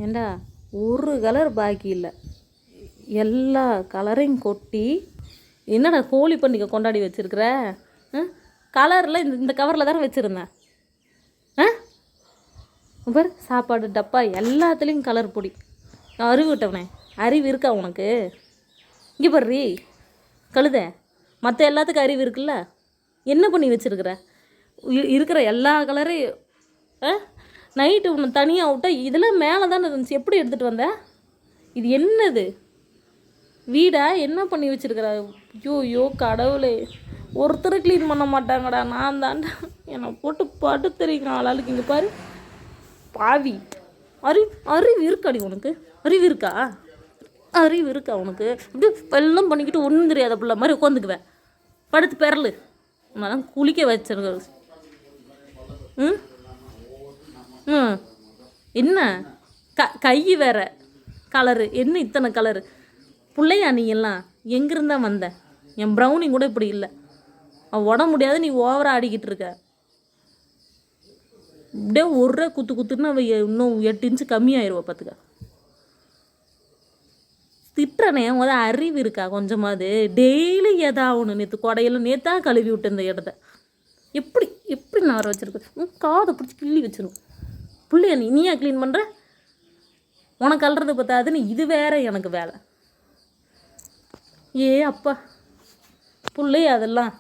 ஏண்டா ஒரு கலர் பாக்கி இல்லை, எல்லா கலரையும் கொட்டி என்னடா ஹோலி பண்டிகை கொண்டாடி வச்சுருக்குற? கலரில் இந்த கவரில் தானே வச்சுருந்தேன். பார் சாப்பாடு டப்பா எல்லாத்துலேயும் கலர் பொடி. அறிவு விட்டவனே, அறிவு இருக்கா உனக்கு? இங்கே பாரு கழுத, மற்ற எல்லாத்துக்கும் அறிவு இருக்குல்ல, என்ன பண்ணி வச்சுருக்குற? இருக்கிற எல்லா கலரையும் நைட்டு ஒன்று தனியாக விட்டா இதெல்லாம் மேலே தானே இருந்துச்சு, எப்படி எடுத்துகிட்டு வந்த? இது என்னது வீடா? என்ன பண்ணி வச்சுருக்குற? ஐயோ கடவுளே, ஒருத்தர் க்ளீன் பண்ண மாட்டாங்கடா, நான் தாண்டா. என்னை போட்டு படுத்துறீங்க ஆளாளுக்கு. இங்கே பாரு பாவி, அறிவு இருக்காடி உனக்கு? அறிவு இருக்கா? அறிவு இருக்கா உனக்கு? இப்படி எல்லாம் பண்ணிக்கிட்டு ஒன்றும் தெரியாத பிள்ளை மாதிரி உட்காந்துக்குவேன். படுத்து பெறலு, உன்னெல்லாம் குளிக்க வச்சிருக்க. என்ன கை வேற கலரு, என்ன இத்தனை கலரு? பிள்ளையா நீ எல்லாம் எங்கிருந்தா வந்த? என் ப்ரௌனி கூட இப்படி இல்லை. அவன் உட முடியாது, நீ ஓவராக ஆடிக்கிட்டு இருக்க. அப்படியே ஒரே குத்துன்னா அவ இன்னும் 8 இன்ச்சு கம்மியாயிருவா பார்த்துக்க. திட்டுறனே, அறிவு இருக்கா கொஞ்சமாவது? டெய்லி ஏதாகணும். நேற்று கொடையில நேத்தான் கழுவி விட்டு இந்த இடத்த எப்படி நான் வர வச்சுருக்கேன்? காதை பிடிச்சி கிள்ளி வச்சிடும். பிள்ளையா நீயா க்ளீன் பண்ணுற? உனக்கு அல்றது பார்த்தாதுன்னு இது வேற எனக்கு வேலை. ஏ அப்பா, பிள்ளையா அதெல்லாம்